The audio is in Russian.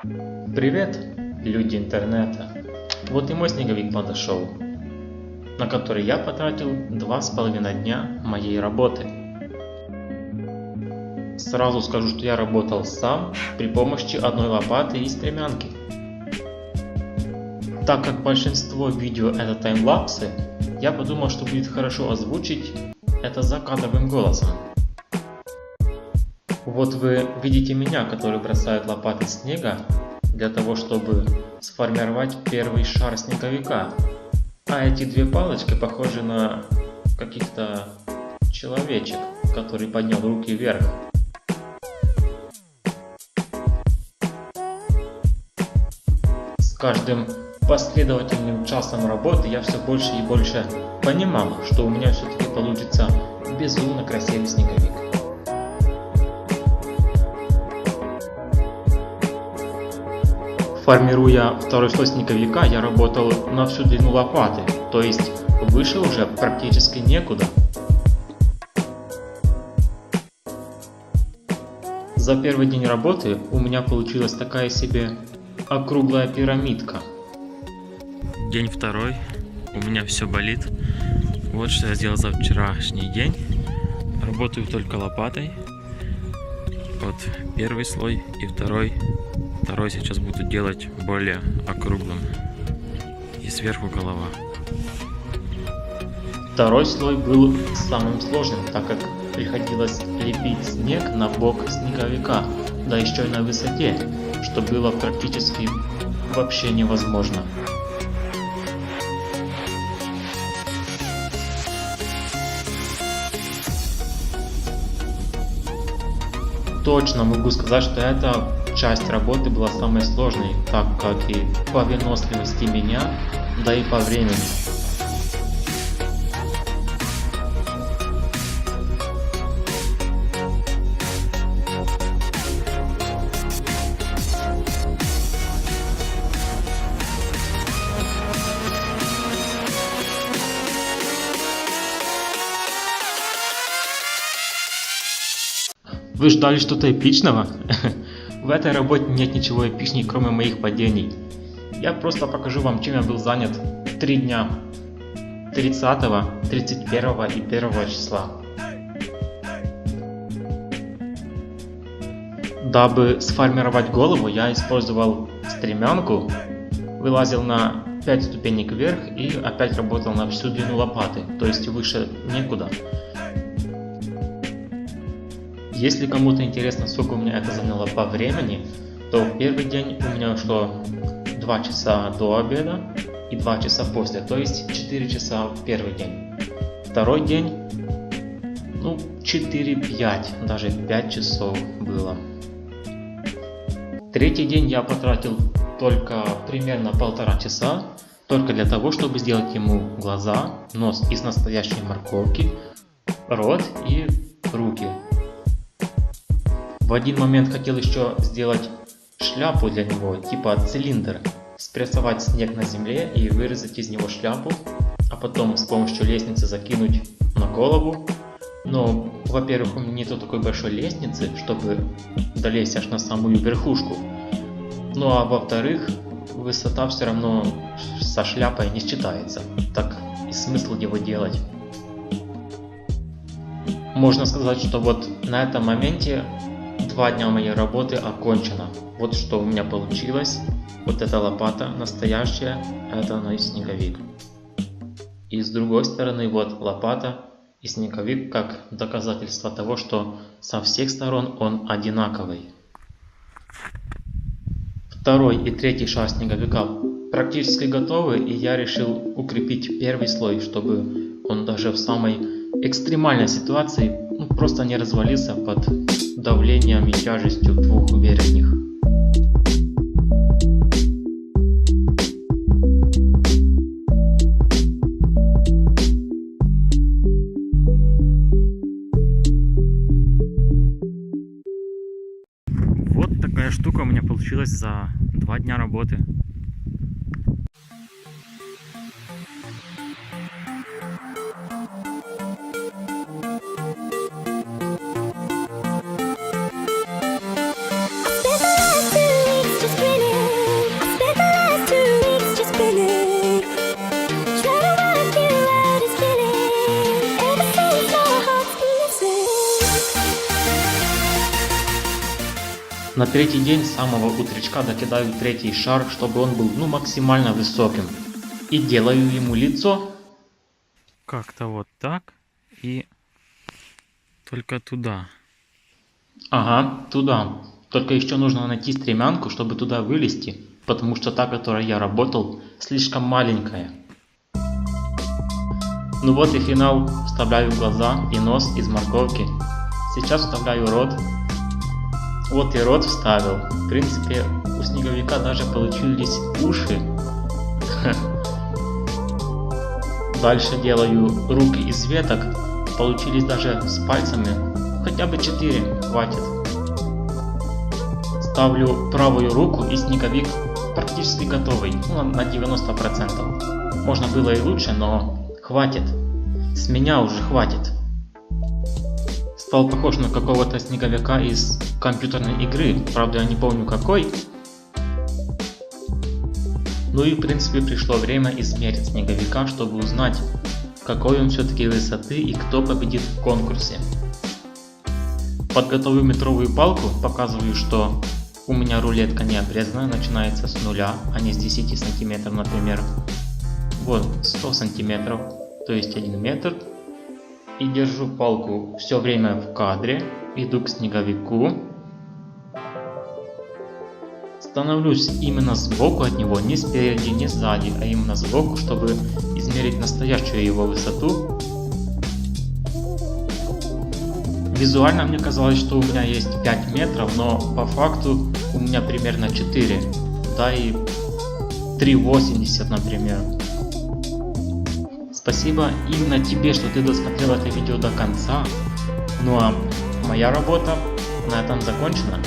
Привет, люди интернета! Вот и мой снеговик подошел, на который я потратил 2,5 дня моей работы. Сразу скажу, что я работал сам при помощи одной лопаты и стремянки. Так как большинство видео это таймлапсы, я подумал, что будет хорошо озвучить это закадровым голосом. Вот вы видите меня, который бросает лопатой снега для того, чтобы сформировать первый шар снеговика. А эти две палочки похожи на каких-то человечек, который поднял руки вверх. С каждым последовательным часом работы я все больше и больше понимал, что у меня все-таки получится безумно красивый снеговик. Формируя второй слой снеговика, я работал на всю длину лопаты, то есть выше уже практически некуда. За первый день работы у меня получилась такая себе округлая пирамидка. День второй, у меня все болит. Вот что я сделал за вчерашний день. Работаю только лопатой. Вот первый слой и второй. Второй сейчас буду делать более округлым. И сверху голова. Второй слой был самым сложным, так как приходилось лепить снег на бок снеговика, да еще и на высоте, что было практически вообще невозможно. Точно могу сказать, что эта часть работы была самой сложной, так как и по выносливости меня, да и по времени. Вы ждали что-то эпичного? В этой работе нет ничего эпичнее, кроме моих падений. Я просто покажу вам, чем я был занят 3 дня. 30, 31 и 1 числа. Дабы сформировать голову, я использовал стремянку, вылазил на 5 ступенек вверх и опять работал на всю длину лопаты, то есть выше некуда. Если кому-то интересно, сколько у меня это заняло по времени, то в первый день у меня ушло 2 часа до обеда и 2 часа после, то есть 4 часа в первый день. Второй день, 4-5, даже 5 часов было. Третий день я потратил только примерно 1,5 часа, только для того, чтобы сделать ему глаза, нос из настоящей морковки, рот и руки. В один момент хотел еще сделать шляпу для него, типа цилиндр, спрессовать снег на земле и вырезать из него шляпу, а потом с помощью лестницы закинуть на голову. Но, во-первых, у меня нету такой большой лестницы, чтобы долезть аж на самую верхушку. Ну а во-вторых, высота все равно со шляпой не считается, так и смысл его делать. Можно сказать, что вот на этом моменте 2 дня моей работы окончено. Вот что у меня получилось. Вот эта лопата настоящая, это она и снеговик. И с другой стороны вот лопата и снеговик как доказательство того, что со всех сторон он одинаковый. Второй и третий шар снеговика практически готовы, и я решил укрепить первый слой, чтобы он даже в самой экстремальной ситуации просто не развалился под давлением и тяжестью 2 верхних. Вот такая штука у меня получилась за 2 дня работы. Just На третий день с самого утречка докидаю третий шар, чтобы он был максимально высоким. И делаю ему лицо. Как-то вот так и только туда. Ага, туда. Только еще нужно найти стремянку, чтобы туда вылезти, потому что та, которой я работал, слишком маленькая. Ну вот и финал. Вставляю глаза и нос из морковки. Сейчас вставляю рот. Вот и рот вставил. В принципе, у снеговика даже получились уши. Дальше делаю руки из веток. Получились даже с пальцами. Хотя бы 4 хватит. Ставлю правую руку и снеговик практически готовый. На 90%. Можно было и лучше, но хватит. С меня уже хватит. Стал похож на какого-то снеговика из компьютерной игры. Правда, я не помню какой. Ну и в принципе пришло время измерить снеговика, чтобы узнать, какой он все-таки высоты и кто победит в конкурсе. Подготовлю метровую палку, показываю, что у меня рулетка не обрезанная, начинается с нуля, а не с 10 сантиметров, например. Вот 100 сантиметров, то есть 1 метр. И держу палку все время в кадре, иду к снеговику. Становлюсь именно сбоку от него, не спереди, не сзади, а именно сбоку, чтобы измерить настоящую его высоту. Визуально мне казалось, что у меня есть 5 метров, но по факту у меня примерно 4, да и 3,80, например. Спасибо именно тебе, что ты досмотрел это видео до конца. Ну а моя работа на этом закончена.